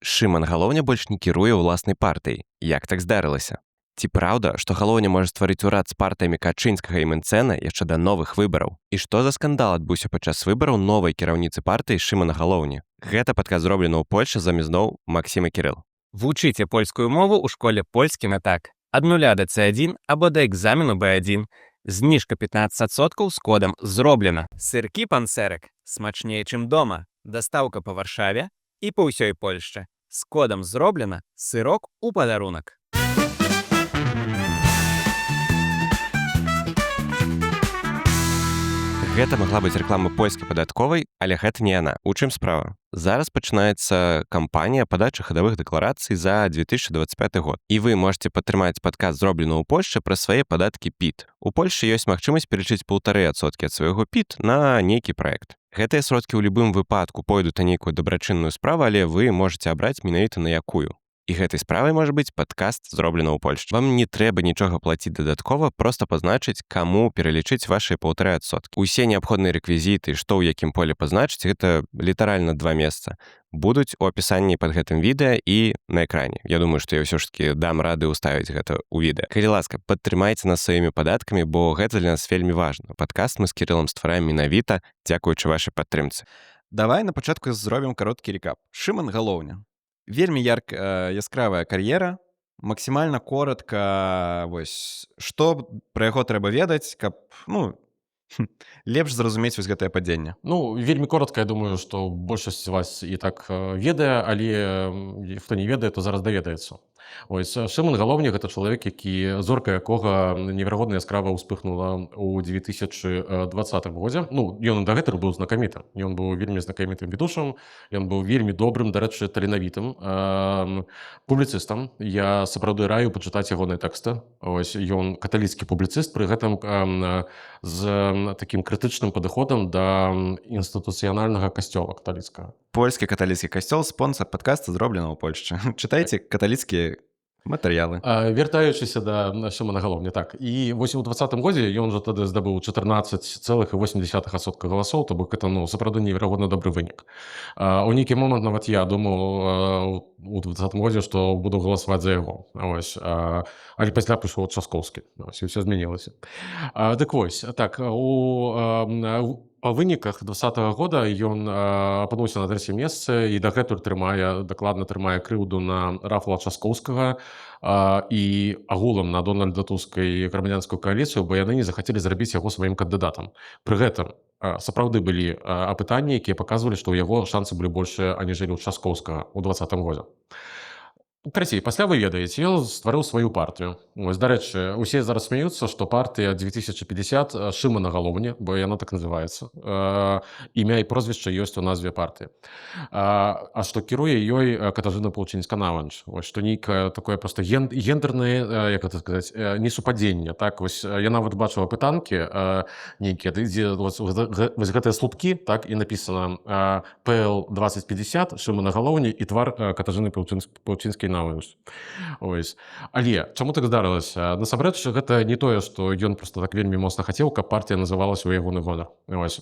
Шыман Галоўня больш не кіруе ўласнай партыяй. Як так здарылася? Ці праўда, што Галоўня можа стварыць урад з партыямі Качынскага і Мэнцэна яшчэ да новых выбараў? І што за скандал адбыўся падчас выбараў новай кіраўніцы партыі Шымана Галоўні? Гэта падказ зроблена ў Польшчы замест зноў Максіма Кірыл. Вучыце польскую мову ў школе польскі на так. Ад 0 да C1 або да экзамену B1. Зніжка 15% з кодам «Зроблена». Сыркі панцэрак смачнее, чым дома. Дастаўка па Варшаве і па ўсёй Польшчы. З кодам «Зроблена» сырок у падарунак. Гэта магла быць рэклама польскай падатковай, але гэта не яна. У чым справа? Зараз пачынаецца кампанія падачы хадавых дэкларацый за 2025 год. І вы можете падтрымаць падкаст «Зроблена ў Польшчы» пра свае падаткі ПІТ. У Польшчы ёсць магчымасць пералічыць 1,5% ад свайго ПІТ на нейкі праект. Гэтыя сродкі ў любым выпадку пойдуць на нейкую дабрачынную справу, але вы можете абраць менавіта на якую. І гэтай справай можа быць падкаст «Зроблена ў Польшчы». Вам не трэба нічога плаціць дадаткова, проста пазначыць, каму пералічыць вашыя 1,5%. Усе неабходныя рэквізіты, што ў якім поле пазначыць, гэта літаральна 2 месца. Будуць у апісанні пад гэтым відэа і на экране. Я думаю, што я ўсё ж такі дам рады ўставіць гэта ў відэа. Калі ласка, падтрымайце нас сваімі падаткамі, бо гэта для нас вельмі важна. Падкаст мы з Кірылам ствараем менавіта, дзякуючы вашай падтрымцы. Давай на пачатку зробім кароткі рэкап. Шыман Галоўня. Вельмі яскравая кар'ера, максімальна коротка, вось, што пра яго трэба ведаць, каб, лепш зразумець вось гэтае падзенне. Вельмі коротка, я думаю, што большасць з вас і так ведае, але хто не ведае, то зараз даведаецца. Шыман Галоўня – гэта чалавек, які зорка якога неверагодна яскрава ўспыхнула ў 2020 годзе. Ён дагэтуль быў знакамітым. Ён быў вельмі знакамітым ведучым, ён быў вельмі добрым, дарэчы, таленавітым публіцыстам. Я сапраўды раю пачытаць ягоныя тэксты. Ён каталіцкі публіцыст, пры гэтым з такім крытычным падыходам да інстытуцыянальнага касцёла каталіцкага. Польскі каталіцкі касцёл, спонсор падкаста «Зроблена ў Польшчы». Чытайце каталіцкія матэрыялы. Вяртаючыся да Шымана Галоўні, так. І вось у 2020 годзе ён жа тады здабыў 14,8% галасоў, то бок гэта, сапраўды неверагодна добры вынік. У нейкі момант нават я думаў у 2020 годзе, што буду галасаваць за яго. Але пасля прыйшоў Часкоўскі. І ўсё змянілася. Дык вось, так, па выніках 2020 года ён апынуўся на 3-м месцы і дагэтуль дакладна трымае крыўду на Рафала Часкоўскага і агулам на Дональда Туска і грамадзянскую кааліцыю, бо яны не захацелі зрабіць яго сваім кандыдатам. Пры гэтым сапраўды былі апытанні, якія паказвалі, што ў яго шансы былі большыя, аніжэлі ў Часкоўскага ў 2020 годзе. Карацей, пасля вы ведаеце, ён стварыў сваю партыю. Дарэчы, усе зараз смеюцца, што партыя 2050 Шымана Галоўні, бо яна так называецца. Імя і прозвішча ёсць у назве партыі. А што кіруе ёй Катажына Паўчынска-Наванч. Што нейкае такое проста гендернае, як гэта сказаць, несупадзенне. Так, я нават бачыла пытанкі нейкія, дзе вось гэтыя слупкі, так, і напісана ПЛ 2050 Шымана Галоўні і твар Катажыны Паўчынскай. Але чаму так здарылася? Насамрэч, гэта не тое, што ён проста так вельмі моцна хацеў, каб партыя называлася ў ягоны гонар.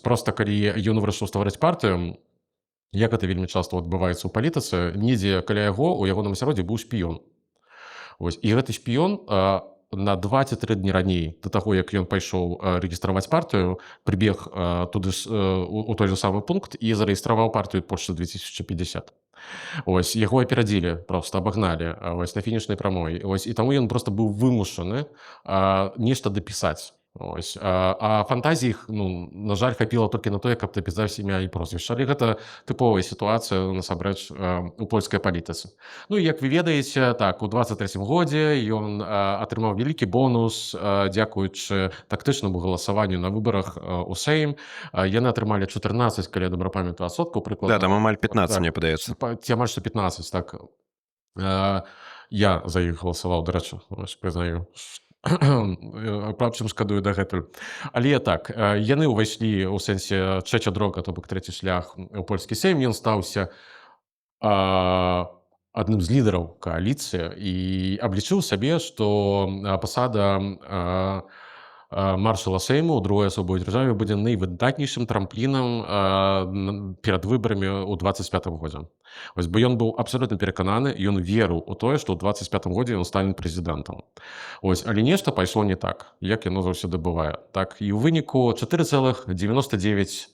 Проста калі ён вырашыў стварыць партыю, як гэта вельмі часта адбываецца ў палітыцы, недзе каля яго ў ягоным асяроддзі быў шпіён. І гэты шпіён на 2-3 дні раней да таго, як ён пайшоў рэгістраваць партыю, прыбег туды у той же самы пункт і зарэгістраваў партыю Польшчы 2050. Яго аперадзілі, проста абагналі на фінішнай прамой. І таму ён проста быў вымушаны нешта дапісаць. А фантазій іх, на жаль, хапіла толькі на тое, каб дапісаць імя і прозвішча. Але гэта тыповая сітуацыя, насамрэч, у польскай палітыцы. Як вы ведаеце, так, у 23-м годзе ён атрымаў вялікі бонус, дзякуючы тактычнаму галасаванню на выбарах у Сейм. Яны атрымалі 14, калі я добра памятаю, адсоткаў прыкладна. Да, там амаль 15, мне падаецца. Ці амаль што 15, так. Я за іх галасаваў, дарэчы, прызнаю. Праўчым шкадую дагэтуль. Але так, яны ўвайшлі ў сэнсе трэця дрога, то бок трэці шлях у польскі Сейм. Ён стаўся адным з лідараў кааліцыі і аблічыў сабе, што пасада маршала Сейму ў другой асобовай дзяржаве будзе найвыдатнейшым трамплінам перад выбарамі ў 25 годзе. Вось, бо ён быў абсалютна перакананы, ён верыў у тое, што ў 25 годзе ён стане прэзідэнтам. Ось, але нешта пайшло не так, як яно заўсёды бывае. Так, і ў выніку 4,99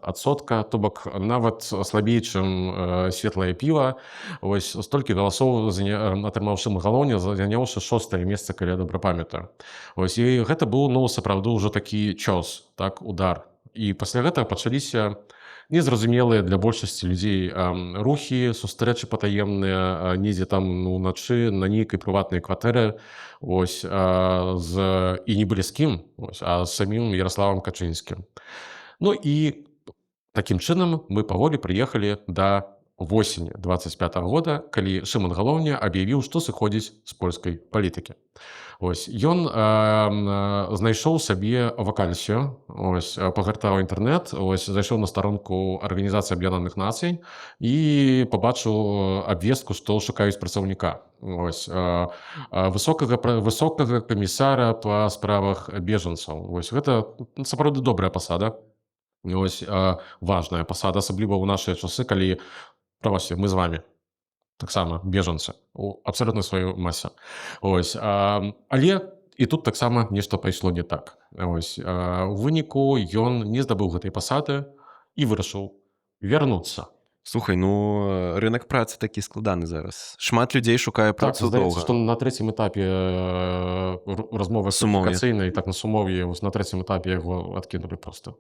адсотка, то бок нават слабей, чым светлае піва. Ось столькі галасоў атрымаў Шымон Галоўня, заняўшы 6-е месца, калі я добра памятаю. Ось, і гэта быў, ну, сапраўды ўжо такі чёс, так, удар. І пасля гэтага пачаліся незразумелыя для большасці людзей рухі, сустрэчы патаемныя, недзе там, ну, уначы на нейкай прыватнай кватэры, ось, і не былі з кім, ось, а з самім Ярославам Качынскім. Ну і такім чынам мы паволі прыехалі да восені 25 года, калі Шымон Галоўня аб'явіў, што сыходзіць з польскай палітыкі. Ось, ён знайшоў сабе вакансію, ось, пагартаў інтэрнэт, ось, зайшоў на старонку Арганізацыі Аб'яднаных Нацый і пабачыў абвестку, што шукаюць працаўніка. Ось, высокага камісара па справах бежанцаў. Ось, гэта сапраўды добрая пасада. Ось, важная пасада, асабліва ў нашыя часы, калі, правасце, мы з вамі таксама бежанцы у абсалютна сваёй масе. Ось, але і тут таксама нешта пайшло не так. Ось, у выніку ён не здабыў гэтай пасады і вырашыў вярнуцца. Слухай, ну, рынок працы такі складаны зараз. Шмат людзей шукае працу здаецца, доўга. што на трэцім этапе размовы кваліфікацыйнай, так на сумове, на трэцім этапе яго адкінулі проста.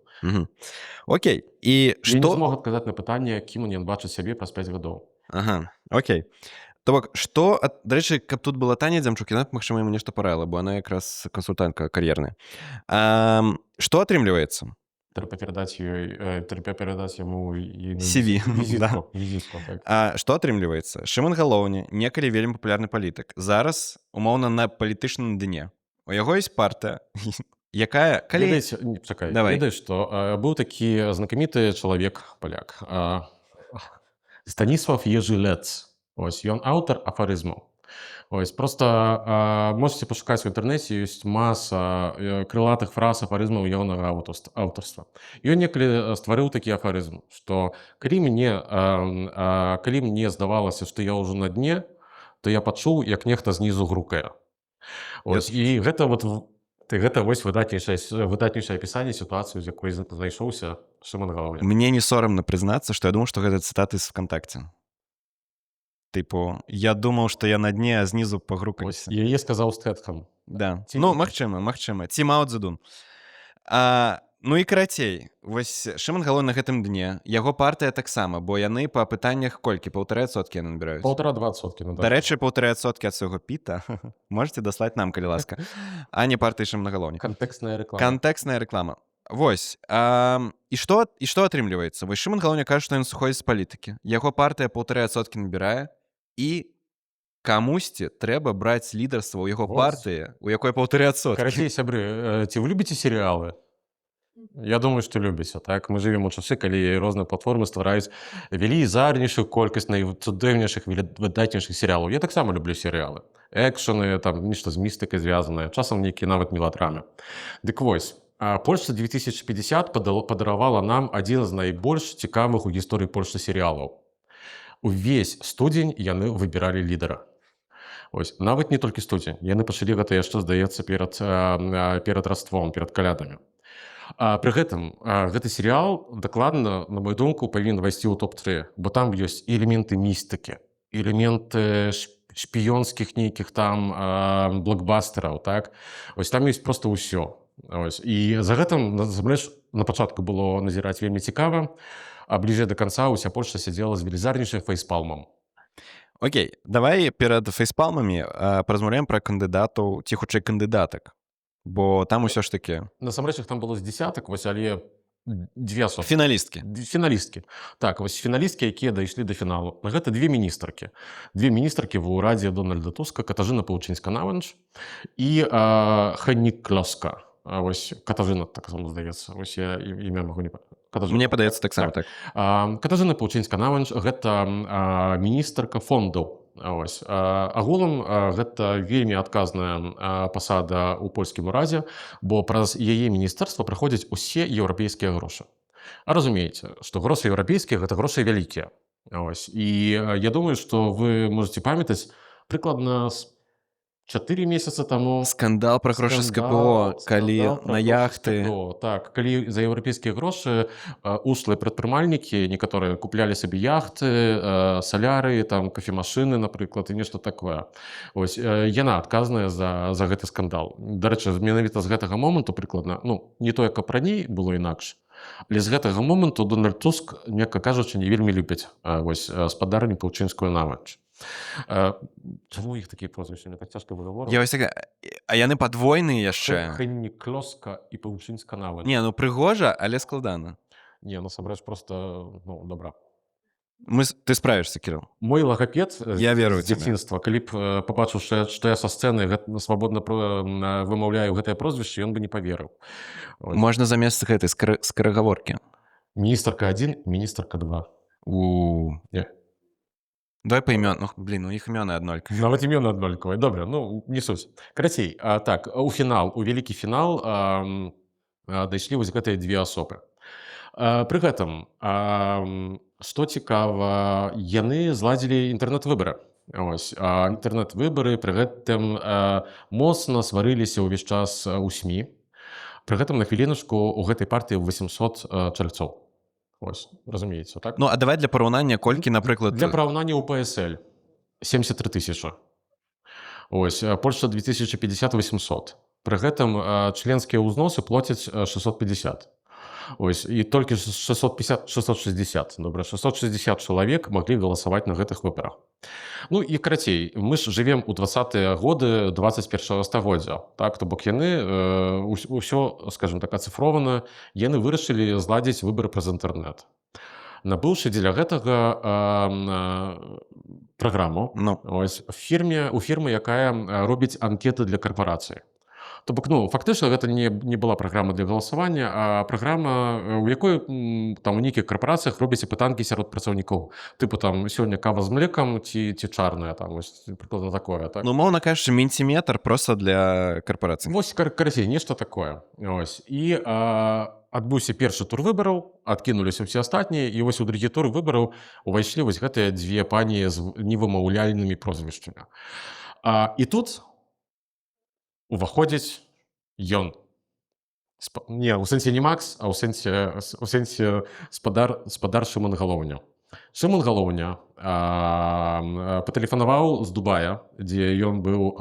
Окей. І Я не што... змог адказаць на пытанне, кім ён бачыць сябе праз 5 гадоў. Ага, окей. То бок, што... Дарэчы, каб тут была Таня Дзямчук, яна, магчыма, яму нешта параіла, бо яна якраз кансультантка кар'ерная. Што атрымліваецца? Трэба перадаць яму CV, візітку. Так. Што атрымліваецца? Шымон Галоўня, некалі вельмі папулярны палітык, зараз, умоўна, на палітычным дне. У яго ёсць партыя, якая... Ведаеш, што быў такі знакаміты чалавек, паляк, Станіслав Ежылец. Ось, ён аўтар афарызмаў. Ось, просто можете пошукаць у інтэрнэце, ёсць маса крылатых фраз афарызмаў ягонага аўтарства. Ён некалі стварыў такі афарызм, што калі мне здавалася, што я ўжо на дне, то я пачуў, як нехта знізу грукае. Ось, і гэта вось выдатнейшае апісанне сітуацыі, з якой знайшоўся Шымон Галоўня. Мне не сорамна прызнацца, што я думаў, што гэта цытаты з ВКонтакце. Типу, я думаў, што я на дне, а знізу пагрукаліся. Яе сказаў Стэтхэм. Да. Ну, магчыма. Ці Мао Цзэдун. Ну і карацей, вось Шымон Галоўня на гэтым дне, яго партыя таксама, бо яны па пытаннях колькі? 1,5% яны набіраюць? 1,5%. Дарэчы, 1,5% ад свайго піта можете даслаць нам, калі ласка, а не партыі Шымона Галоўня. Кантэкстная рэклама. Вось. І што атрымліваецца? Вось Шымон Галоўня кажа, што ён сыходзіць з палітыкі. Яго партыя 1,5% набірае, і камусьці трэба браць лідарства ў яго партыі, у якой 1,5%. Карацей, сябры, ці вы любіце серыялы? Я думаю, што любіце, так? Мы жывем у часы, калі розныя платформы ствараюць велізарнейшую колькасць найцудоўнейшых, выдатнейшых серыялаў. Я таксама люблю серыялы. Экшаны, там, нешта з містыкай звязанае, часам нейкія нават меладрамы. Дык вось, Польшча 2050 падаравала нам адзін з найбольш цікавых у гісторыі Польшчы серыялаў. Увесь студзень яны выбіралі лідара. Ось, нават не толькі студзень. Яны пачалі гэта яшчэ, здаецца, перад Раством, перад калядамі. Пры гэтым, гэты серыял дакладна, на мою думку, павінен вайсці ў топ-3, бо там ёсць элементы містыкі, элементы шпіёнскіх нейкіх там блокбастэраў, так? Ось там ёсць проста ўсё. Ось. І за гэтым, на пачатку было назіраць вельмі цікава, а бліжэй да канца ўся Польшча сядзела з велізарнейшым фейспалмам. Окей, давай перад фейспалмамі паразмаўляем пра кандыдатаў, ці хутчэй кандыдатак, бо там усё ж такі... Насамрэч іх там было з дзесятак, вось, але дзве асобы. Фіналісткі. Так, вось фіналісткі, якія дайшлі да фіналу. Гэта две міністркі. Две міністркі ва ўрадзе Дональда Туска, Катажына Паўчынска-Наванч і Хеннік Клёска. Вось Катажына, так само здаецца. Вось я імя магу не памятаць. Мне падаецца таксама так. Катажына Паўчынска-Наванч — гэта міністрка фондаў Агулам гэта вельмі адказная пасада ў польскім урадзе, бо праз яе міністэрства праходзяць усе еўрапейскія грошы. А разумееце, што грошы еўрапейскія гэта грошы вялікія. І я думаю, што вы можаце памятаць прыкладна 4 месяцы таму Скандал пра грошы з КПО, калі на яхты. Так, калі за еўрапейскія грошы ушлыя прадпрымальнікі некаторыя куплялі сабе яхты, саляры, там кафемашыны, напрыклад, і нешта такое. Яна адказная за гэты скандал. Дарэчы, менавіта з гэтага моманту прыкладна, не тое, каб раней было інакш, але з гэтага моманту Дональд Туск, мякка кажучы, не вельмі любіць спадарню Паўчынскую навач. Чаму іх такія прозвішчы? Мне так цяжка выгаворваць. А яны падвойныя яшчэ. Хэнні Клёска і Паўчынска навач. Не, прыгожа, але складана. Не, насамрэч проста, добра. Ты справішся, Кірыл. Мой лагапед Я веру з дзяцінства, калі б пабачыў, што я са сцэны свабодна вымаўляю гэтае прозвішча, ён бы не паверыў. Можна замест гэтай скарагаворкі. Міністрка 1, міністрка 2. Не. Давай па імён. У іх імёны аднолькавыя. Нават імёны аднолькавыя. Добра, не суть. Карацей, так, у вялікі фінал дайшлі вось гэтыя две асобы. Пры гэтым, што цікава, яны зладзілі інтэрнэт-выбары. Інтэрнэт-выбары пры гэтым моцна сварыліся ўвесь час у СМІ. Пры гэтым на хвіліначку у гэтай партыі 800 чальцоў. Разумееце, так? А давай для параўнання колькі, напрыклад... Для параўнання ў ПСЛ 73 тысячы. Польша 2050 800. Пры гэтым членскія ўзносы плацяць 650. І толькі 660, добра, 660 чалавек маглі галасаваць на гэтых выбарах. І карацей, мы ж жывем у 20-е годы 21-го стагоддзя, так, то бок яны ўсё, скажем так, ацыфрована, яны вырашылі зладзіць выбары праз інтэрнэт. Набыўшы дзеля гэтага праграму у фірме, якая робіць анкеты для карпорацыі. То бок, фактычна гэта не была праграма для галасавання, а праграма, у якой там у нейкіх карпорацыях робіць апытанкі сярод працаўнікоў. Тыпу там сёння кава з млекам ці чарная, там прыкладна такое, так. Умоўна кажучы, мінціметр проста для карпорацыі. Карацей, нешта такое. І адбыўся першы тур выбараў, адкінуліся ўсе астатнія, і у другі тур выбараў увайшлі гэтыя дзве пані з невымаўляльнымі прозвішчамі. І тут уваходзіць ён. Не, у сэнсе не Макс, а ў сэнсе спадар Шымон Галоўня. Шымон Галоўня патэлефанаваў з Дубая, дзе ён быў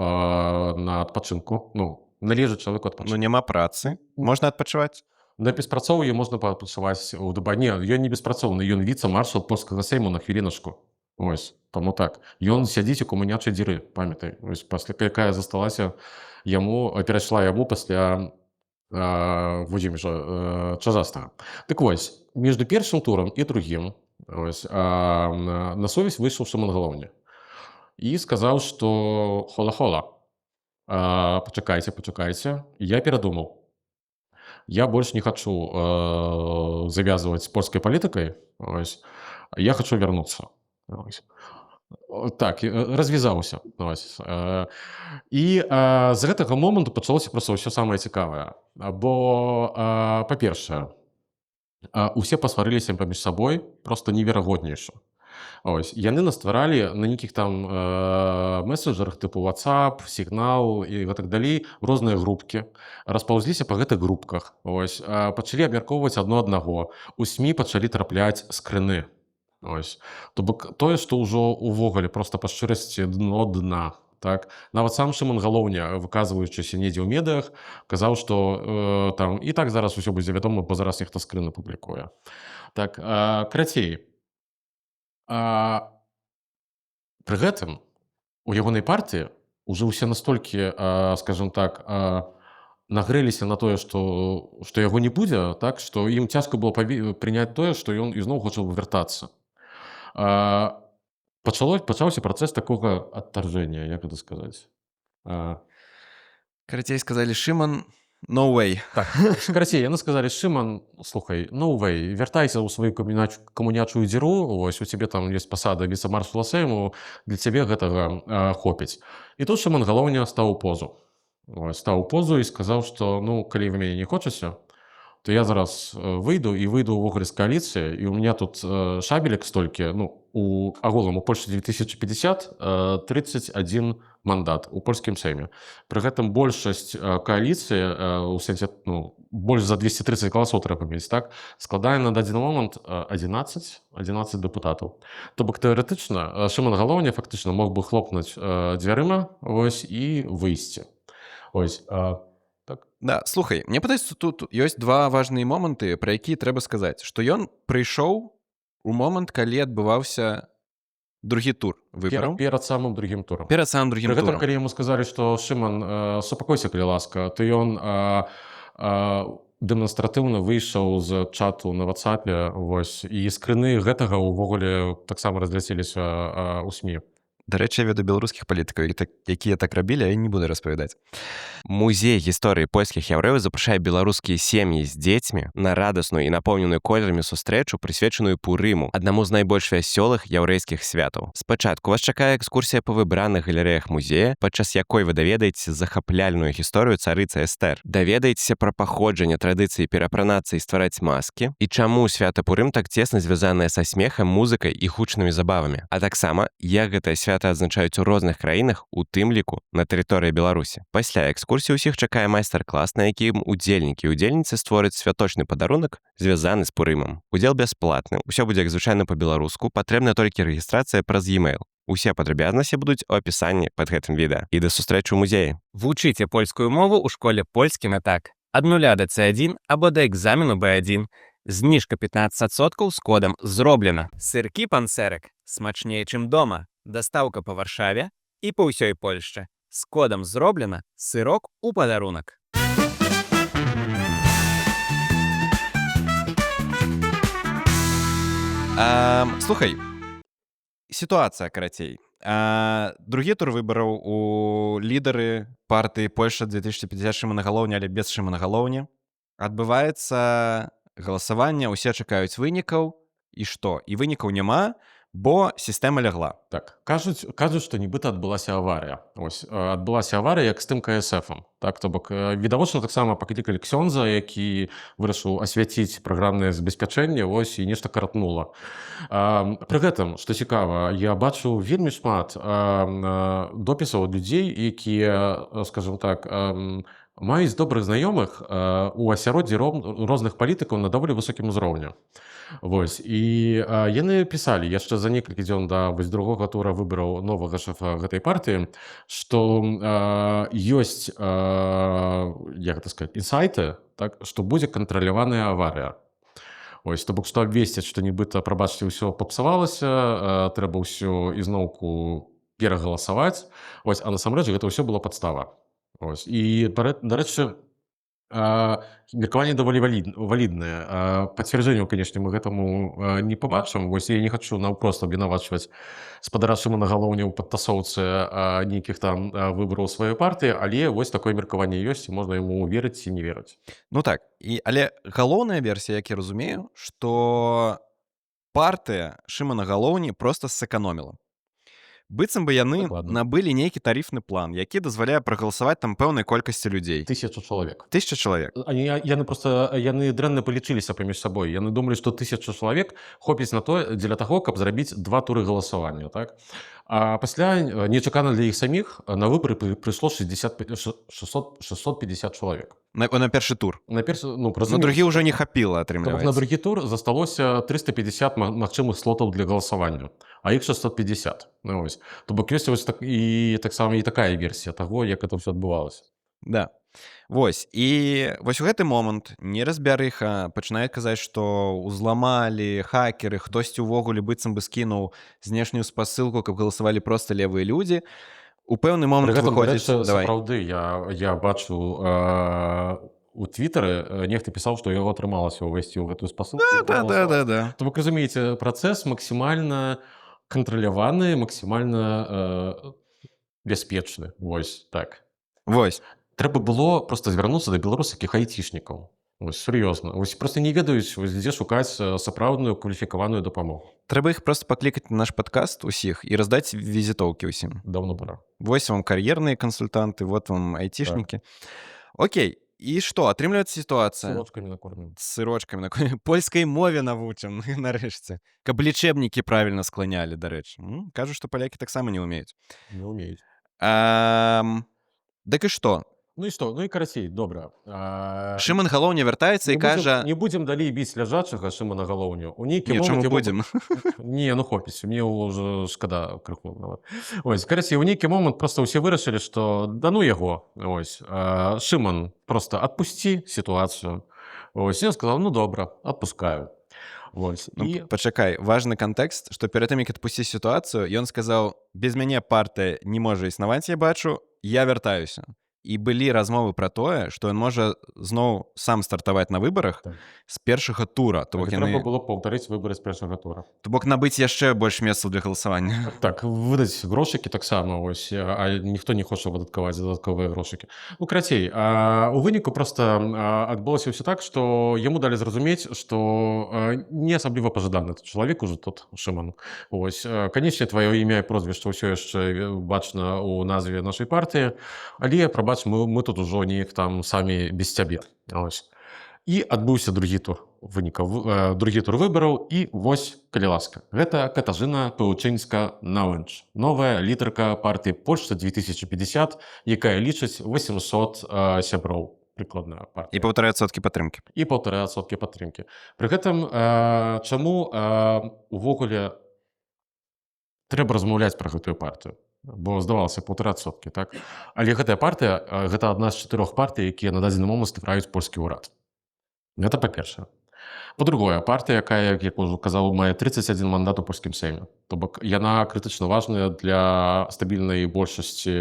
на адпачынку. Належыць чалавеку адпачынку. Няма працы. Можна адпачываць? На беспрацоўі можна паадпачываць у Дубаі. Не, ён не беспрацоўны, ён віцэ-маршал польскага сейму на хвіліначку. Таму так. Ён сядзіць у камунячай дзіры, памятай. Пасля якая засталася яму, перайшла яму пасля Владзіміра Чажастага. Так між першым турам і другім на сувязь выйшаў Шымон Галоўня і сказаў, што хола-хола, пачакайце, я перадумаў. Я больш не хачу завязваць з польскай палітыкай, я хачу вярнуцца. Так, развязаўся. І з гэтага моманту пачалося проста ўсё самае цікавае. Бо, па-першае, усе пасварыліся паміж сабой проста неверагоднейша. Яны настваралі на нейкіх там месенджерах тыпу WhatsApp, Сігнал і гэтак далей розныя групкі. Распаўзліся па гэтых групках. Пачалі абмяркоўваць адно аднаго. У СМІ пачалі трапляць скрыны. То бок тое, што ўжо увогуле проста па шчырасці дно дна. Так? Нават сам Шымон Галоўня, выказваючыся недзе ў медыях, казаў, што там і так зараз усё будзе вядома, бо зараз нехта скрыны публікуе. Так, карацей, пры гэтым у ягонай партыі ўжо ўсе настолькі, скажем так, нагрэліся на тое, што яго не будзе, так, што ім цяжка было прыняць тое, што ён ізноў хоча вяртацца. Пачаўся працэс такога адтаржэння, як гэта сказаць. Карацей, сказалі, Шыман, No way. Так, карацей, яны сказалі: Шыман, слухай, no way, вяртайся ў сваю камунячую дзіру, вось у цябе там ёсць пасада віцэ-маршала Сейму, для цябе гэтага хопіць. І тут Шыман Галоўня стаў у позу. Стаў у позу і сказаў, што ну, калі вы мяне не хочаце, то я зараз выйду і выйду ўвогуле з кааліцыі, і у меня тут шабелек столькі, ну, у агулам у Польшчы 2050 31 мандат у польскім Сейме. Пры гэтым большасць кааліцыі, у сэнсе, ну, больш за 230 галасоў трэба мець, так, складае на дадзены момант 11 дэпутатаў. То бок тэоретычна Шыман Галоўня фактычна мог бы хлопнуць дзвярыма, вось, і выйсці. Вось, Да, слухай, мне падаецца, тут ёсць два важныя моманты, пра якія трэба сказаць, што ён прыйшоў у момант, калі адбываўся другі тур выбараў. Перад самым другім турам. Перад самым другім Пры гэтым, турам. калі яму сказалі, што Шыман, супакойся, калі ласка, то ён дэманстратыўна выйшаў з чату на WhatsApp, вось, і скрыны гэтага ўвогуле таксама разляцеліся ў СМІ. Дарэчы, я веду беларускіх палітыкаў, якія так рабілі, а я не буду распавядаць. Музей гісторыі польскіх яўрэяў запрашае беларускія сем'і з дзецьмі на радасную і напоўненую колерамі сустрэчу, прысвечаную Пурыму, аднаму з найбольш вясёлых яўрэйскіх святаў. Спачатку вас чакае экскурсія па выбраных галерэях музея, падчас якой вы даведаеце захапляльную гісторыю царыцы Эстэр. Даведаеце пра паходжанне традыцыі перапранацца і ствараць маскі, і чаму свята Пурым так цесна звязанае са смехам, музыкай і гучнымі забавамі. А таксама, як гэтае свята адзначаюць у розных краінах, у тым ліку на тэрыторыі Беларусі. Пасля экскурсіі ўсіх чакае майстар-клас, на якім удзельнікі і удзельніцы створаць святочны падарунак, звязаны з Пурымам. Удзел бясплатны, усё будзе як звычайна па-беларуску, патрэбна толькі рэгістрацыя праз e-mail. Усе падрабязнасці будуць у апісанні пад гэтым відэа. І да сустрэчы ў музеі. Вучыце польскую мову ў школе польскім і так. Ад 0 до C1 або да экзамену B1. Зніжка 15% з кодам «Зроблена». Сыркі пансерык смачнее, чым дома. Дастаўка па Варшаве і па ўсёй Польшчы. З кодам «Зроблена» сырок у падарунак. Слухай, сітуацыя, карацей. Другі тур выбараў у лідары партыі Польша 2050 Шымана Галоўня, але без Шымана Галоўні. Адбываецца галасаванне, усе чакаюць вынікаў, і што? І вынікаў няма, бо сістэма лягла. Так, кажуць, што нібыта адбылася аварыя. Ось, адбылася аварыя як з тым КСФ-ам. Так, то бок, відавочна таксама паклікалі ксёндза, які вырашыў асвяціць праграмнае забеспячэнне, ось, і нешта каратнула. Пры гэтым, што цікава, я бачу вельмі шмат допісаў ад людзей, якія, скажам так, маюць добрых знаёмых у асяроддзі розных палітыкаў на даволі высокім узроўні. Вось, і яны пісалі яшчэ за некалькі дзён да другога тура выбараў новага шэфа гэтай партыі, што ёсць, як гэта сказаць, інсайты, так, што будзе кантраляваная аварыя. Ось, то бок, што абвесцяць, што нібыта, прабачце, ўсё папсавалася, трэба ўсё ізноўку перагаласаваць, ось, а насамрэч гэта ўсё была падстава. Ось, і, дарэчы, меркаванне даволі валіднае. Пацвярджэнняў, канешне, мы гэтаму не пабачым. Вось я не хачу наўпрост абвінавачваць спадара Шымана Галоўня ў падтасоўцы нейкіх там выбараў сваёй партыі, але вось такое меркаванне ёсць, і можна яму верыць ці не верыць. Ну так, але галоўная версія, як я разумею, што партыя Шымана Галоўні проста сэканоміла. Быццам бы яны набылі нейкі тарыфны план, які дазваляе прагаласаваць там пэўнай колькасці людзей. 1000 чалавек. 1000 чалавек. Яны дрэнна палічыліся паміж сабой. Яны думалі, што 1000 чалавек хопіць на то дзеля таго, каб зрабіць 2 туры галасавання. Так? А пасля, нечакана для іх саміх, на выбары прыйшло 650 чалавек. На першы тур. На другі ўжо не хапіла, атрымліваецца. На другі тур засталося 350 магчымых слотаў для галасавання, а іх 650. Ну, ось. То бок ёсць ось так, і таксама і такая версія таго, як это ўсё адбывалася. Да. Вось, і вось у гэты момант неразбярыха пачынае казаць, што ўзламалі хакеры, хтосьці ўвогуле быццам бы скінуў знешнюю спасылку, каб галасавалі проста левыя людзі. У пэўны момант выходзіць... Сапраўды, я бачу у Твіттары, нехта пісаў, што яго атрымалася ўвесці ў гэтую спасылку. Да. То бок, разумееце, працэс максімальна кантраляваны, максімальна бяспечны. Вось, так. Вось. Трэба было проста звярнуцца да беларускіх айцішнікаў. Вось сур'ёзна. Вось проста не ведаюць, вось дзе шукаць сапраўдную кваліфікаваную дапамогу. Трэба іх проста паклікаць на наш падкаст усіх і раздаць візітоўкі ўсім. Даўно пора. Вось вам кар'ерныя кансультанты, вот вам айцішнікі. Окей, і што, атрымліваецца сітуацыя? Сырочкамі накормім. З сырочкамі на польскай мове навучым, нарэшце. Каб лічэбнікі правільна скланялі, дарэчы. Кажуць, што палякі таксама не ўмеюць. Не ўмеюць. Дык і што? Ну і што? Ну і карацей, добра. Шыман Галоўня вяртаецца і кажа... Не будзем далей біць ляжачага Шымана Галоўню. У нейкі Не, момант... чаму будзем? Не, ну хопіць, мне ўжо шкада крыху. Ось, карацей, у нейкі момант проста ўсе вырашылі, што да ну яго. Ось, Шыман, проста адпусці сітуацыю. Ось, ён сказаў, ну добра, адпускаю. Вось. Ну, І... Пачакай, важны кантэкст, што перад тым, як адпусціць сітуацыю, ён сказаў, без мяне партыя не можа існаваць, я бачу, я вяртаюся. І былі размовы пра тое, што ён можа зноў сам стартаваць на выбарах з першага тура. Трэба было паўтарыць выбары з першага тура. То бок набыць яшчэ больш месцаў для галасавання. Так, выдаць грошыкі таксама, ось, а ніхто не хоча выдаткаваць дадатковыя грошыкі. Ну, карацей, у выніку проста адбылося ўсё так, што яму далі зразумець, што не асабліва пажаданы чалавек ужо тут, Шыман. Ось, канечне, тваё імя і прозвішча ўсё яшчэ бачна ў назве нашай партыі, але, прабач, мы тут ужо неяк там самі без цябе. Ось. І адбыўся другі тур выбараў, і вось, калі ласка, гэта Катажына Паўчынска-Наўэнч, новая лідарка партыі Польшча 2050, якая лічыць 800 сяброў. Прыкладная партыя. І 1,5% падтрымкі. І 1,5% падтрымкі. Пры гэтым, чаму увогуле трэба размаўляць пра гэтую партыю? Бо здавалася 1,5%, так? Але гэтая партыя, гэта адна з 4 партый, якія на дадзены момант ствараюць польскі ўрад. Гэта па-першае. Па-другое, партыя, якая, як ужо казаў, мае 31 мандат у польскім сейме. То бок яна крытычна важная для стабільнай большасці,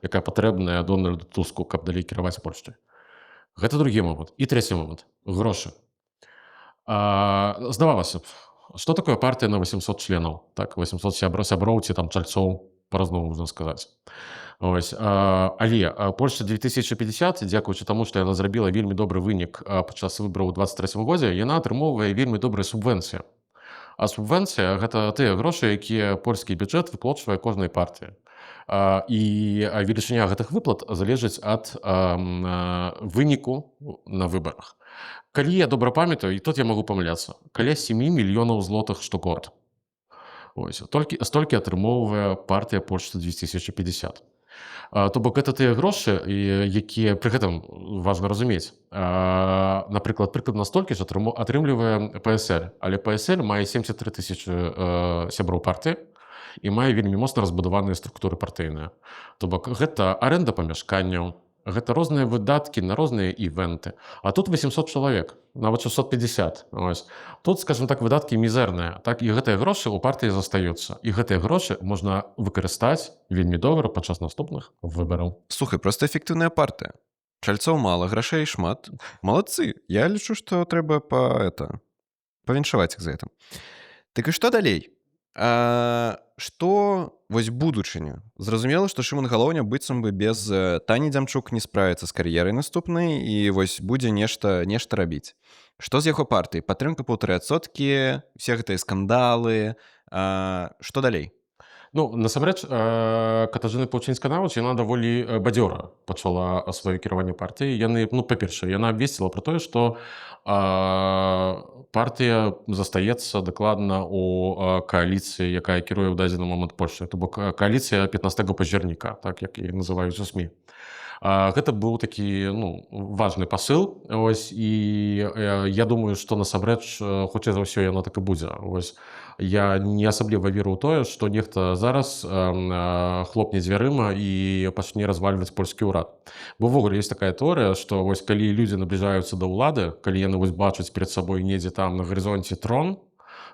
якая патрэбная Дональду Туску, каб далей кіраваць Польшчай. Гэта другі момант. І трэці момант. Грошы. Здавалася б, што такое партыя на 800 членаў? Так, 800 сяброў ці там чальцоў, по-разному можна сказаць. Ось, але Польшча 2050, дзякуючы таму, што яна зрабіла вельмі добры вынік падчас выбараў у 2023 годзе, яна атрымоўвае вельмі добрыя субвенцыі. А субвенцыя – гэта тыя грошы, якія польскі бюджэт выплачвае кожнай партыі. І велічыня гэтых выплат залежыць ад выніку на выбарах. Калі я добра памятаю, і тут я магу памыляцца, каля 7 мільёнаў злотых штогод. Ось, столькі атрымоўвае партыя Польшча 2050. То бок гэта тыя грошы, якія пры гэтым важна разумець. Напрыклад, прыкладна столькі ж атрымлівае ПСЛ, але ПСЛ мае 73 тысячы сяброў партыі і мае вельмі моцна разбудаваныя структуры партыйныя. То бок гэта аренда памяшканняў, гэта розныя выдаткі на розныя івенты. А тут 800 чалавек, нават 650. Ось. Тут, скажем так, выдаткі мізэрныя. Так, і гэтыя грошы ў партыі застаюцца. І гэтыя грошы можна выкарыстаць вельмі добра падчас наступных выбараў. Слухай, проста эфектыўная партыя. Чальцоў мала, грашэй шмат. Малацы. Я лічу, што трэба павіншаваць іх за гэта. Так і што далей? Што вось будучыня? Зразумела, што Шыман Галоўня быццам бы без Тані Дзямчук не справіцца з кар'ерай наступнай і вось будзе нешта рабіць. Што з яго партыі? Падтрымка 1,5%, усе гэтыя скандалы. Што далей? Ну, насамрэч, Катажына Паўчынска-Наўэнч, яна даволі бадзёра пачала сваё кіраванне партыі. Яны, ну, па-першае, яна абвесціла пра тое, што партыя застаецца дакладна ў кааліцыі, якая кіруе ў дадзены момант Польшчай. То бок кааліцыя 15 пазірніка, так як і называюць у СМІ. Гэта быў такі, ну, важны пасыл. Ось, і я думаю, што насамрэч, хутчэй за ўсё, яно так і будзе. Ось. Я не асабліва веру ў тое, што нехта зараз хлопне дзвярыма і пачне развальваць польскі ўрад. Бо ўвогуле ёсць такая тэорыя, што вось калі людзі набліжаюцца да ўлады, калі яны вось бачаць перад сабой недзе там на гарызонце трон,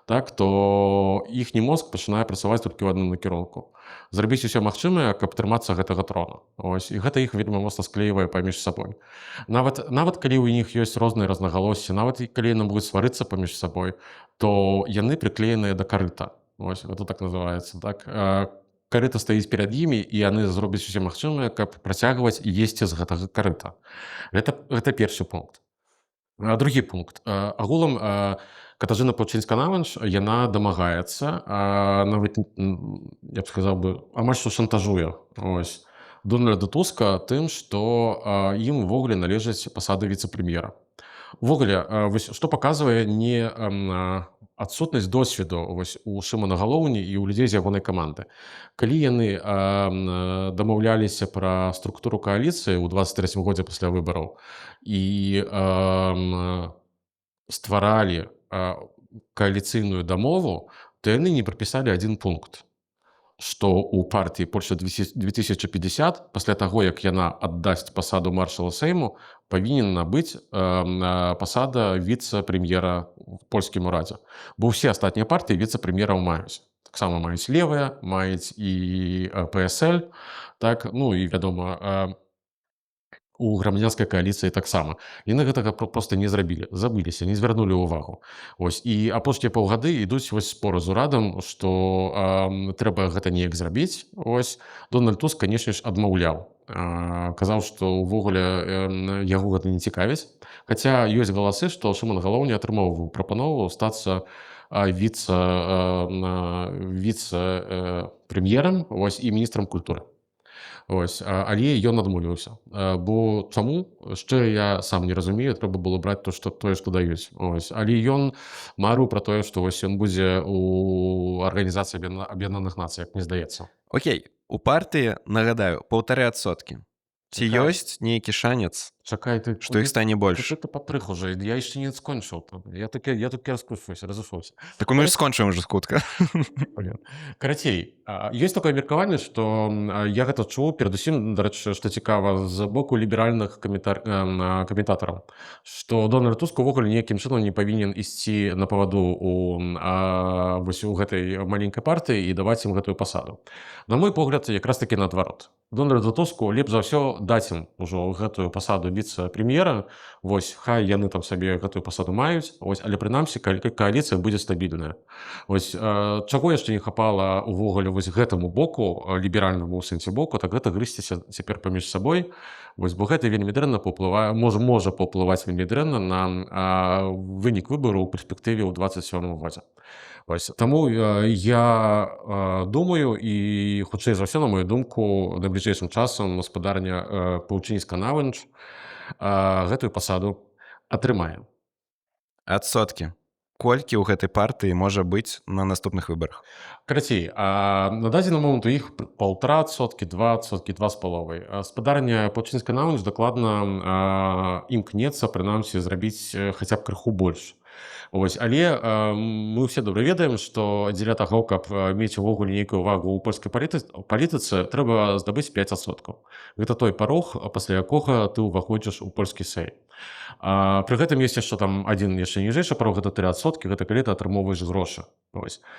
так, то іхні мозг пачынае працаваць толькі ў адным накірунку. Зрабіць усё магчымае, каб трымацца гэтага трона. Ось, і гэта іх вельмі моцна склеівае паміж сабой. Нават калі ў іх ёсць розныя рознагалоссі, нават калі яны будуць сварыцца паміж сабой, то яны прыклееныя да карыта. Ось, гэта так называецца. Так? карыта стаіць перад імі, і яны зробяць усе магчымае, каб працягваць есці з гэтага карыта. Гэта першы пункт. Другі пункт. Агулам Катажына Паўчынска-Наванш, яна дамагаецца, нават, я б сказаў бы, амаль што шантажуе Дональда Туска тым, што ім увогуле належаць пасады віцэ-прэм'ера. Увогуле, што паказвае не адсутнасць досведу у Шымана Галоўні і ў людзей з ягонай каманды. Калі яны дамаўляліся пра структуру кааліцыі ў 23 годзе пасля выбараў і стваралі кааліцыйную дамову, то яны не прапісалі адзін пункт, што ў партыі Польша 2050 пасля таго, як яна аддасць пасаду маршала Сейму, павінна быць пасада віцэ-прэм'ера в польскім урадзе. Бо ўсе астатнія партыі віцэ-прэм'ераў маюць. Таксама маюць левыя, маюць і ПСЛ, так, ну і, вядома, у грамадзянскай кааліцыі таксама. Яны гэтага проста не зрабілі, забыліся, не звярнулі ўвагу. І апошнія паўгады ідуць споры з урадам, што трэба гэта неяк зрабіць. Дональд Туск, канешне ж, адмаўляў. Казаў, што ўвогуле яго гэта не цікавіць. Хаця ёсць галасы, што Шыман Галоўні атрымоўваў прапанову стацца віцэ-прэм'ерам і міністрам культуры. Але ён адмовіўся. Бо чаму? Яшчэ я сам не разумею, трэба было браць тое, што даюць. Але ён марыў пра тое, што ён будзе ў Арганізацыі Аб'яднаных Нацый, як мне здаецца. Окей, у партыі, нагадаю, 1,5%. Ці ёсць нейкі шанец, Чакай, што іх стане больш? Ты патрых уже, я яшчэ не скончыў. Я такі разышоўся. Так мы ж скончым уже хутка. Карацей, ёсць такое меркаванне, што я гэта чуў, перадусім, дарэчы, што цікава, з боку ліберальных каментатараў, што Дональд Туск увогуле ніякім чынам не павінен ісці на паваду у гэтай маленькай партыі і даваць ім гэтую пасаду. На мой погляд, якраз такі наадварот. Дональду Туску лепш за ўсё даць ім ужо гэтую пасаду віцэ-прэм'ера, хай яны там сабе гэтую пасаду маюць, але прынамсі кааліцыя будзе стабільная. Чаго яшчэ не хапала увогуле гэтаму боку, ліберальнаму ў сэнсе боку, так гэта грызціся цяпер паміж сабой, бо гэта вельмі дрэнна можа паўплываць вельмі дрэнна на вынік выбару ў перспектыве ў 27 годзе. Таму я думаю, і хутчэй за ўсё, на мою думку, найбліжэйшым часам гаспадарня Паўчынска-Наванш гэтую пасаду атрымае. Адсоткі. Колькі ў гэтай партыі можа быць на наступных выбарах? Карацей, на дадзены момант у іх 1,5%, 2%, 2,5%. Гаспадарня Паўчынска-Наванш дакладна імкнецца, прынамсі, зрабіць хаця б крыху больш. Але мы ўсе добра ведаем, што дзеля таго, каб мець увогуле нейкую ўвагу ў польскай палітыцы, трэба здабыць 5%. Гэта той парог, пасля якога ты ўваходзіш у польскі Сейм. Пры гэтым ёсць яшчэ там адзін яшчэ ніжэйшы парог, гэта 3%, гэта калі ты атрымоўваеш грошы.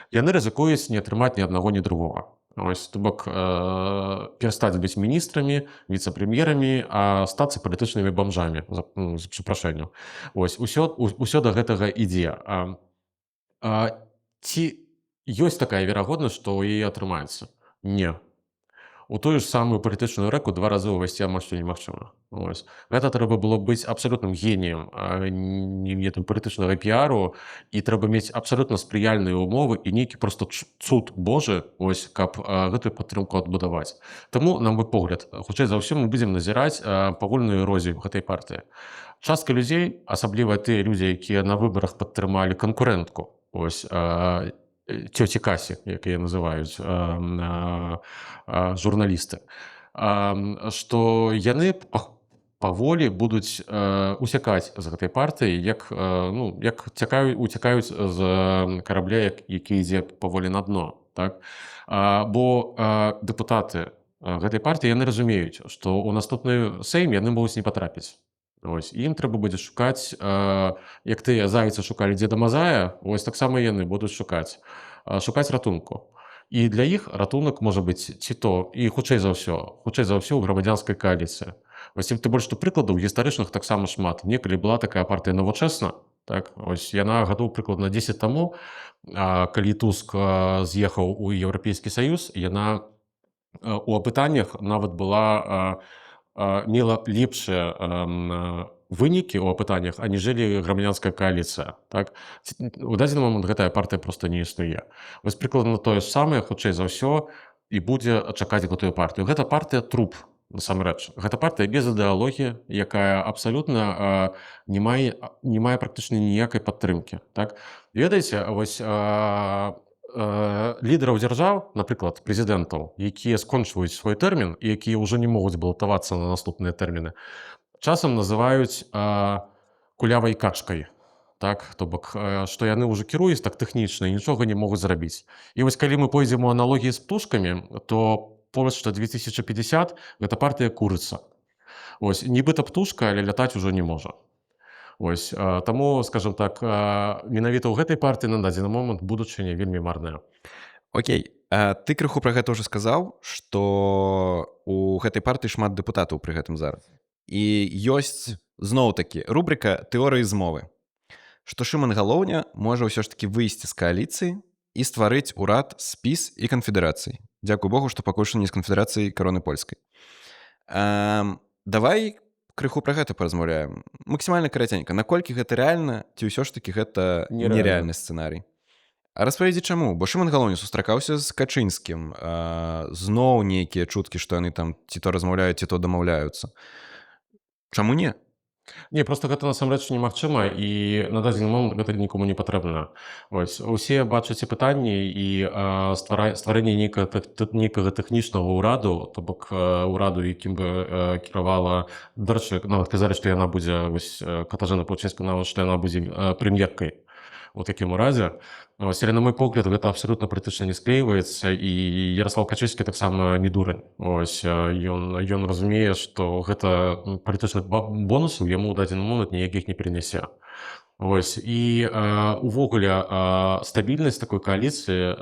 Яны рызыкуюць не атрымаць ні аднаго, ні другога. То бок перастаць быць міністрамі, віцэ-прэм'ерамі, а стацца палітычнымі бомжамі, з прашэнню. Усё да гэтага ідзе. Ці ёсць такая верагоднасць, што ў яе атрымаецца? Не. У тую ж самую палітычную рэку 2 разы ўвайсці амаль што немагчыма. Гэта трэба было быць абсалютным геніем палітычнага піару, і трэба мець абсалютна спрыяльныя ўмовы і нейкі проста цуд Божы, каб гэтую падтрымку адбудаваць. Таму, на мой погляд, хутчэй за ўсё мы будзем назіраць павольную эрозію гэтай партыі. Частка людзей, асабліва тыя людзі, якія на выбарах падтрымалі канкурэнтку, цёці Касі, як яе называюць журналісты, што яны паволі будуць уцякаць з гэтай партыі, як уцякаюць з карабля, які ідзе паволі на дно. Бо дэпутаты гэтай партыі, яны разумеюць, што ў наступны Сейм яны могуць не патрапіць. Ім трэба будзе шукаць, як тыя зайцы шукалі дзеда Мазая, таксама яны будуць шукаць ратунку. І для іх ратунак можа быць ці то, і хутчэй за ўсё ў грамадзянскай кааліцыі. Тым больш, што прыкладаў гістарычных таксама шмат. Некалі была такая партыя «Новочэсна». Яна гадоў прыкладна 10 таму, калі Туск з'ехаў у Еўрапейскі Саюз, яна у апытаннях нават мела лепшыя вынікі ў апытаннях, аніжэлі грамадзянская кааліцыя. Так? У дадзены момант гэтая партыя проста не існуе. Вось прыкладна тое ж самае, хутчэй за ўсё, і будзе чакаць гэтую партыю. Гэта партыя труп, насамрэч. Гэта партыя без ідэалогіі, якая абсалютна не мае практычна ніякай падтрымкі. Так? Ведаеце, вось лідараў дзяржаў, напрыклад, прэзідэнтаў, якія скончваюць свой тэрмін і якія ўжо не могуць балатавацца на наступныя тэрміны, часам называюць кулявай качкай. Так, то бок, што яны ўжо кіруюць так тэхнічна і нічога не могуць зрабіць. І вось калі мы пойдзем у аналогіі з птушкамі, то пошта 2050 гэта партыя курыца. Ось, нібыта птушка, але лятаць ужо не можа. Ось, таму, скажем так, менавіта ў гэтай партыі на дадзены момант будучыня вельмі марная. Окей, ты крыху пра гэта ўжо сказаў, што у гэтай партыі шмат дэпутатаў пры гэтым зараз. І ёсць зноў-такі рубрыка тэорыі змовы, што Шыман Галоўня можа ўсё ж такі выйсці з кааліцыі і стварыць урад з ПіС і канфедэрацыі. Дзякуй Богу, што пакуль што не з канфедэрацыі кароны польскай. Давай крыху пра гэта паразмаўляем. Максімальна караценька. Наколькі гэта рэальна, ці ўсё ж такі гэта нерэальны сцэнарый? А распавядзі чаму? Бо Шыман Галоўня сустракаўся з Качынскім. Зноў нейкія чуткі, што яны там ці то размаўляюць, ці то дамаўляюцца. Чаму не? Не, просто гэта насамрэч немагчыма, і на дадзены момант гэта нікому не патрэбна. Вось, усе бачаць і пытанні, і стварэнне нейкага тэхнічнага ўраду, то бок ўраду, якім бы кіравала, дарэчы, нават казалі, што яна будзе, вось, Катажына Паўчынская, нават, што яна будзе прэм'еркай у такім урадзе. Ось, але, на мой погляд, гэта абсалютна практычна не склейваецца, і Ярослав Качынскі таксама не дурань. Ось, ён разумее, што гэта палітычных бонусаў яму ў дадзены момант ніякіх не прынясе. Ось, і увогуле стабільнасць такой кааліцыі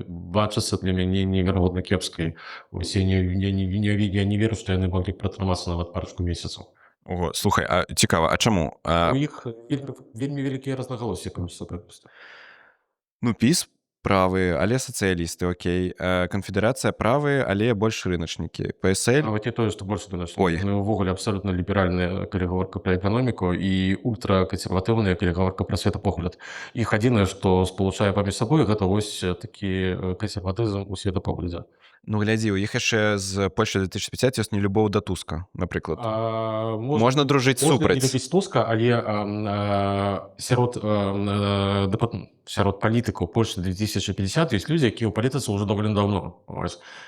бачыцца для мяне неверагодна кепскай. Ось, я не веру, што яны маглі пратрымацца нават парачку месяцаў. Ого, слухай, а цікава, а чаму? У іх вельмі вялікія рознагалоссі паміж сабой. Ну, ПіС правыя, але сацыялісты, окей. Канфедэрацыя правыя, але больш рыначнікі. ПСЛ... Нават не тое, што больш рыначнікі. Ой. Ну, увогуле абсалютна ліберальная, калі гаворка пра эканоміку, і ультракансерватыўная, калі гаворка пра светапогляд. Іх адзінае, што спалучае паміж сабой, гэта вось такі кансерватызм у светапоглядзе. Ну, глядзі, у іх яшчэ з Польшай 2050 ёсць нелюбоў да Туска, напрыклад. Можна дружыць супраць. Можна не любіць Туска, але сярод палітыкаў Польши 2050 ёсць людзі, якія ў палітыцы ўжо даволі даўно.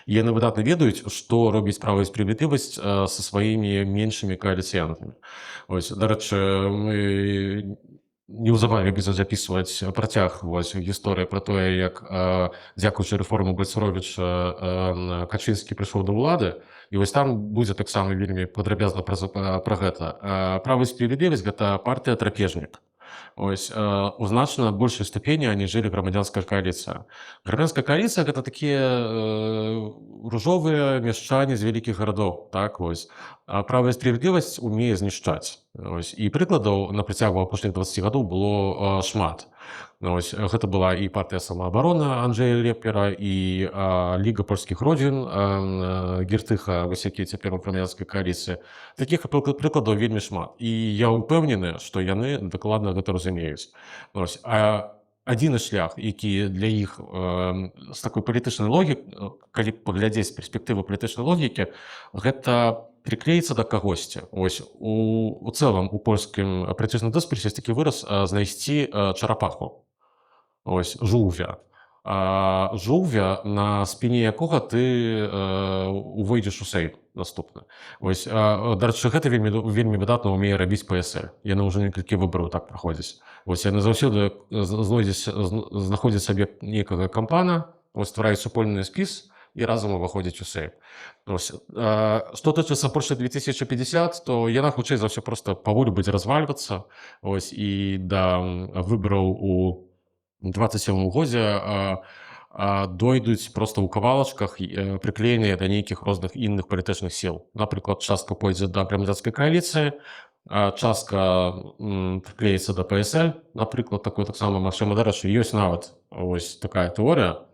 І яны выдатна ведаюць, што робіць Права і справядлівасць са сваімі меншымі кааліцыянтамі. Дарэчы, мы неўзабаве будзе запісваць працяг гісторыі пра тое, як дзякуючы рэформу Бальцаровіча Качынскі прыйшоў да ўлады, і вось там будзе таксама вельмі падрабязна пра гэта. Права і справядлівасць гэта партыя драпежнік. Ось, у значна большай ступені аніжэлі грамадзянская кааліцыя. Грамадзянская кааліцыя гэта такія ружовыя мяшчане з вялікіх гарадоў. Так, ось. А Права і справядлівасць умее знішчаць. Ось. І прыкладаў на працягу апошніх 20 гадоў было шмат. Ось, гэта была і партыя самаабарона Анджэя Лепера, і Ліга польскіх родзін Гертыха, вось якія цяпер у грамадзянскай кааліцыі. Такіх прыкладаў вельмі шмат. І я ўпэўнены, што яны дакладна гэта разумеюць. Ось. А адзіны шлях, які для іх з такой палітычнай логікі, калі паглядзець з перспектывы палітычнай логікі, гэта приклеіцца да кагосьці. Ось, у цэлым у польскім палітычным дыскурсе ёсць такі выраз знайсці чарапаху. Ось, жулвя. Жулвя, на спіне якога ты увойдзеш у сейм наступны. Ось, дарэчы, гэта вельмі выдатна ўмее рабіць ПСЛ. Яны ўжо некалькі выбараў так праходзяць. Ось, яны заўсёды знаходзяць сабе нейкага кампана, ствараюць супольны спіс і разам уваходзяць у сейм. Што тычыцца Польши 2050, то яна хутчэй за ўсё проста паволі будзе развальвацца. Ось, і да выбараў у 27 годзе дойдуць проста ў кавалачках, прыклееныя да нейкіх розных інных палітычных сіл. Напрыклад, частка пойдзе да грамадзянскай кааліцыі, частка прыклеіцца да ПСЛ, напрыклад, такое таксама магчыма. Дарэчы, ёсць нават ось такая тэорыя,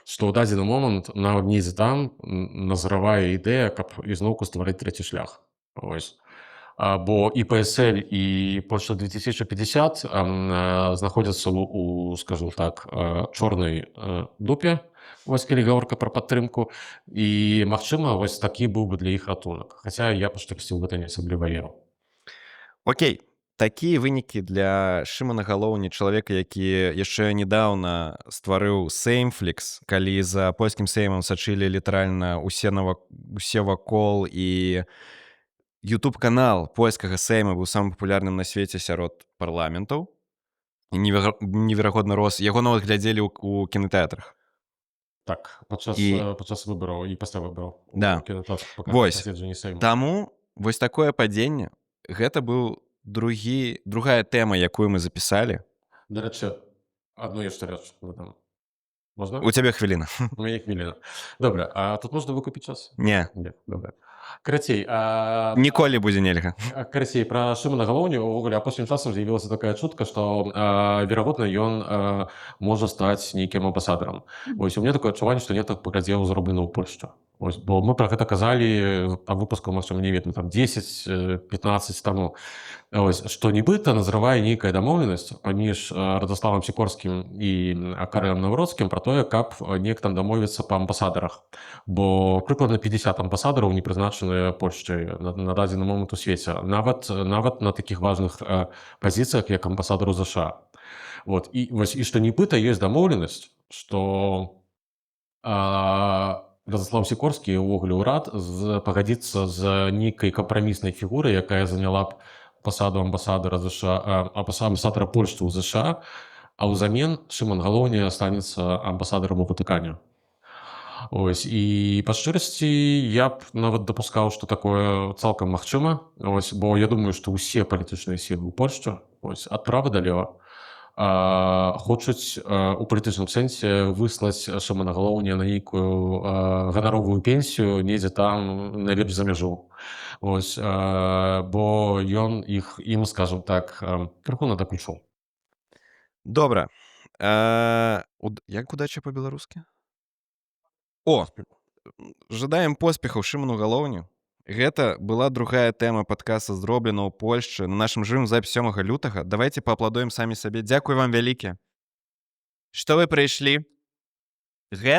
што ў дадзены момант нават недзе там назравае ідэя, каб ізноўку стварыць трэці шлях. Вось. Бо і PSL, і Польша 2050 знаходзяцца скажу так, чорнай дупе, вось калі гаворка пра падтрымку, і, магчыма, вось такі быў бы для іх ратунак. Хаця я па штосьці ў гэта не асабліва веру. Окей, такія вынікі для Шымана Галоўні, чалавека, які яшчэ нядаўна стварыў Сеймфлікс, калі за польскім сеймам сачылі літаральна усе вакол, і YouTube-канал польскага сейма быў самым папулярным на свеце сярод парламентаў. Неверагодна рос. Яго нават глядзелі ў кінотэатрах. Так, падчас выбараў і пасля выбараў. Да. Вось. Таму вось такое падзенне, гэта быў другая тэма, якую мы запісалі. Дарэчы, адну яшчэ рэч дадам. Можна? У цябе хвіліна. У мяне хвіліна. Добра, а тут можна выкупіць час? Не. Добра. Карацей, ніколі будзе нельга. Карацей, пра Шымана Галоўню ўвогуле апошнім часам з'явілася такая чутка, што верагодна ён можа стаць нейкім амбасадарам. Вось у мяне такое адчуванне, што не так паглядзеў зроблена ў Польшчу. Вось, бо мы пра гэта казалі там выпуску, магчыма, не ведаю, там 10-15 таму. Ось, што нібыта назрывае нейкая дамоўленасць паміж Радославам Сікорскім і Карэлем Навроцкім пра тое, каб неяк там дамовіцца па амбасадарах. Бо прыкладна 50 амбасадараў не прызначаныя Польшчай на дадзены момант у свеце. Нават на такіх важных пазіцыях, як амбасадару ЗША. Вот. І што нібыта ёсць дамоўленасць, што Радослав Сікорскі ўвогуле ўрад пагадзіцца з нейкай кампраміснай фігурай, якая заняла б пасаду амбасадара амбасадара Польшчы ў ЗША, а ўзамен Шыман Галоўні астанецца амбасадарам у Ватыкане. Ось, і па шчырасці я б нават дапускаў, што такое цалкам магчыма, ось, бо я думаю, што ўсе палітычныя сілы ў Польшчы, ось, ад права да лева, хочуць у палітычным сэнсе выслаць Шымана Галоўні на нейкую ганаровую пенсію недзе там найлепш за мяжу. Ось, бо ён ім, скажам так, крыху надакучыў. Добра. Як удача па-беларускі? Жадаем поспехаў Шыману Галоўню. Гэта была другая тэма падкаста «Зроблена ў Польшчы» на нашым жывым запіс 7 лютага. Давайте паапладуем самі сабе. Дзякуй вам вялікі, што вы прыйшлі. Гэта